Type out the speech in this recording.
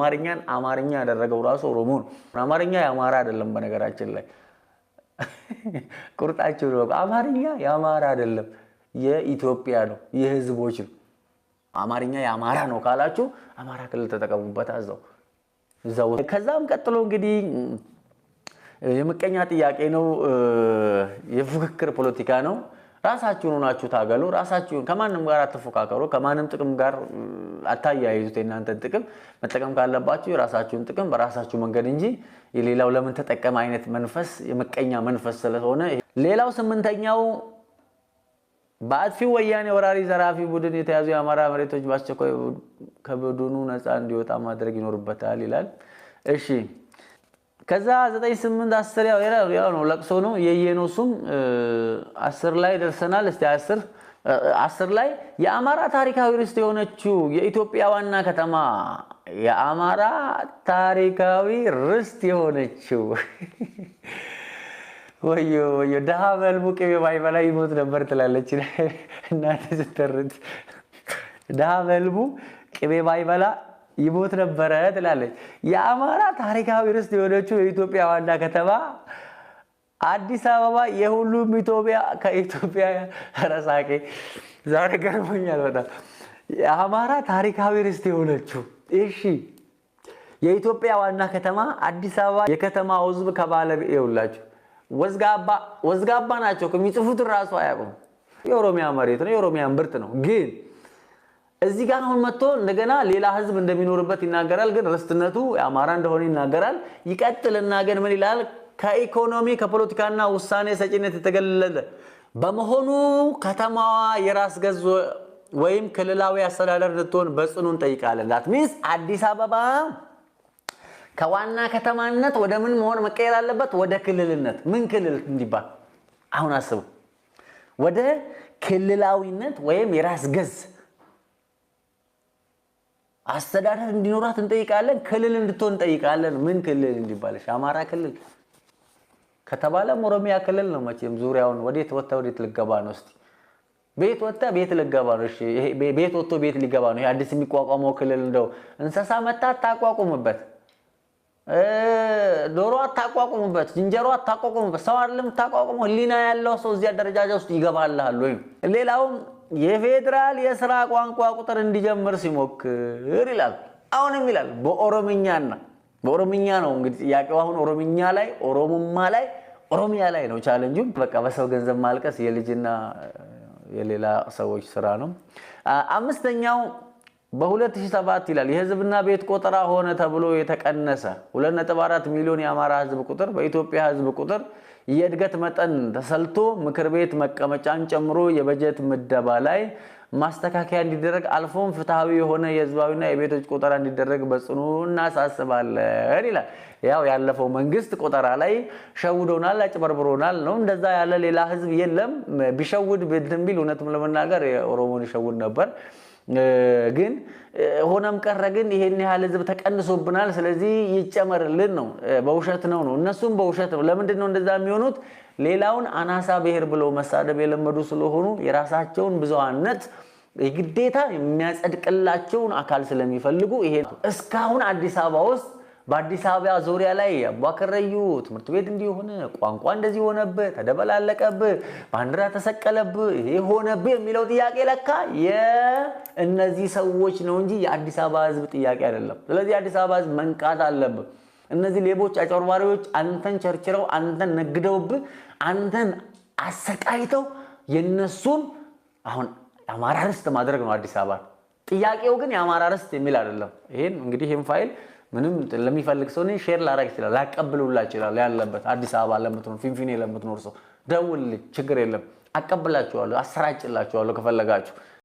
አማርኛን አማርኛ ያደረገው ራሱ ኦሮሞ ነው። አማርኛ የአማራ አይደለም በነገራችን ላይ ቁርጣችሁ ነው። አማርኛ የአማራ አይደለም የኢትዮጵያ ነው፣ የህዝቦች ነው። አማርኛ የአማራ ነው ካላችሁ አማራ ክልል ተጠቀሙበት እዛው። ከዛም ቀጥሎ እንግዲህ የምቀኛ ጥያቄ ነው፣ የፉክክር ፖለቲካ ነው። ራሳችሁን ሆናችሁ ታገሉ። ራሳችሁን ከማንም ጋር አትፎካከሩ። ከማንም ጥቅም ጋር አታያይዙት። እናንተን ጥቅም መጠቀም ካለባችሁ የራሳችሁን ጥቅም በራሳችሁ መንገድ እንጂ የሌላው ለምን ተጠቀም አይነት መንፈስ የምቀኛ መንፈስ ስለሆነ። ሌላው ስምንተኛው በአጥፊው ወያኔ ወራሪ ዘራፊ ቡድን የተያዙ የአማራ መሬቶች በአስቸኳይ ከቡድኑ ነፃ እንዲወጣ ማድረግ ይኖርበታል ይላል። እሺ ከዛ 9 8 10 ያው ነው ለቅሶ ነው የየኖሱም 10 ላይ ደርሰናል። እስቲ 10 ላይ የአማራ ታሪካዊ ርስት የሆነችው የኢትዮጵያ ዋና ከተማ የአማራ ታሪካዊ ርስት የሆነችው ወዮ ደሃ በልቡ ቅቤ ባይበላ ይሞት ነበር ትላለች እናት ስትተርት። ደሃ በልቡ ቅቤ ባይበላ ይሞት ነበር ትላለች። የአማራ ታሪካዊ ርስት የሆነችው የኢትዮጵያ ዋና ከተማ አዲስ አበባ የሁሉም ኢትዮጵያ ከኢትዮጵያ ረሳቄ ዛሬ ገርሞኛል በጣም። የአማራ ታሪካዊ ርስት የሆነችው እሺ የኢትዮጵያ ዋና ከተማ አዲስ አበባ የከተማው ህዝብ ከባለቤት ይውላችሁ ወዝጋባ ናቸው። ከሚጽፉት ራሱ አያውቁም። የኦሮሚያ መሬት ነው፣ የኦሮሚያ እምብርት ነው። ግን እዚህ ጋር አሁን መጥቶ እንደገና ሌላ ህዝብ እንደሚኖርበት ይናገራል። ግን ርስትነቱ የአማራ እንደሆነ ይናገራል። ይቀጥልና ግን ምን ይላል? ከኢኮኖሚ ከፖለቲካና ውሳኔ ሰጪነት የተገለለ በመሆኑ ከተማዋ የራስ ገዝ ወይም ክልላዊ አስተዳደር እንድትሆን በጽኑ እንጠይቃለን። ዳት ሚንስ አዲስ አበባ ከዋና ከተማነት ወደ ምን መሆን መቀየር አለበት? ወደ ክልልነት። ምን ክልል እንዲባል አሁን አስቡ። ወደ ክልላዊነት ወይም የራስ ገዝ አስተዳደር እንዲኖራት እንጠይቃለን። ክልል እንድትሆን እንጠይቃለን። ምን ክልል እንዲባል? አማራ ክልል ከተባለም ኦሮሚያ ክልል ነው። መቼም ዙሪያውን ወዴት ወጣ ወዴት ልገባ ነው? እስቲ ቤት ወጣ ቤት ልገባ ነው። እሺ ይሄ ቤት ወጥቶ ቤት ሊገባ ነው። ይሄ አዲስ የሚቋቋመው ክልል እንደው እንስሳ መታ ታቋቁምበት፣ ዶሮ አታቋቁምበት፣ ዝንጀሮ አታቋቁምበት። ሰው አይደለም ታቋቁመው ህሊና ያለው ሰው እዚያ ደረጃ ውስጥ ይገባልሃል ወይ? ሌላውም የፌደራል የሥራ ቋንቋ ቁጥር እንዲጀምር ሲሞክር ይላል። አሁንም ይላል በኦሮምኛ ነው እንግዲህ ጥያቄው። አሁን ኦሮምኛ ላይ ኦሮሞማ ላይ ኦሮሚያ ላይ ነው ቻሌንጁ። በቃ በሰው ገንዘብ ማልቀስ የልጅና የሌላ ሰዎች ስራ ነው። አምስተኛው በ2007 ይላል የህዝብና ቤት ቆጠራ ሆነ ተብሎ የተቀነሰ 2.4 ሚሊዮን የአማራ ህዝብ ቁጥር በኢትዮጵያ ህዝብ ቁጥር የእድገት መጠን ተሰልቶ ምክር ቤት መቀመጫን ጨምሮ የበጀት ምደባ ላይ ማስተካከያ እንዲደረግ አልፎም ፍትሃዊ የሆነ የህዝባዊና የቤቶች ቆጠራ እንዲደረግ በጽኑ እናሳስባለን ይላል። ያው ያለፈው መንግስት ቆጠራ ላይ ሸውዶናል፣ አጭበርብሮናል ነው። እንደዛ ያለ ሌላ ህዝብ የለም። ቢሸውድ ቢል እውነትም ለመናገር የኦሮሞን ይሸውድ ነበር። ግን ሆነም ቀረ ግን ይሄን ያህል ህዝብ ተቀንሶብናል፣ ስለዚህ ይጨመርልን ነው። በውሸት ነው። እነሱም በውሸት ነው። ለምንድን ነው እንደዛ የሚሆኑት? ሌላውን አናሳ ብሔር ብለው መሳደብ የለመዱ ስለሆኑ የራሳቸውን ብዙሃነት የግዴታ የሚያጸድቅላቸውን አካል ስለሚፈልጉ ይሄ እስካሁን አዲስ አበባ ውስጥ በአዲስ አበባ ዙሪያ ላይ አባከረዩ ትምህርት ቤት እንዲሆነ ቋንቋ እንደዚህ ሆነብህ፣ ተደበላለቀብህ፣ ባንዲራ ተሰቀለብህ፣ ይሄ ሆነብህ የሚለው ጥያቄ ለካ የእነዚህ ሰዎች ነው እንጂ የአዲስ አበባ ህዝብ ጥያቄ አይደለም። ስለዚህ አዲስ አበባ ህዝብ መንቃት አለብህ። እነዚህ ሌቦች አጭበርባሪዎች አንተን ቸርችረው አንተን ነግደውብህ አንተን አሰቃይተው የነሱን አሁን አማራ ርስት ማድረግ ነው አዲስ አበባ። ጥያቄው ግን የአማራ ርስት የሚል አይደለም። ይሄን እንግዲህ ይሄን ፋይል ምንም ለሚፈልግ ሰው ነው ሼር ላደርግ ይችላል፣ ላቀብሉላ ይችላል። ያለበት አዲስ አበባ ለምትኖር ፊንፊኔ ለምትኖር ሰው ደውልልኝ፣ ችግር የለም፣ አቀብላችኋለሁ፣ አሰራጭላችኋለሁ ከፈለጋችሁ።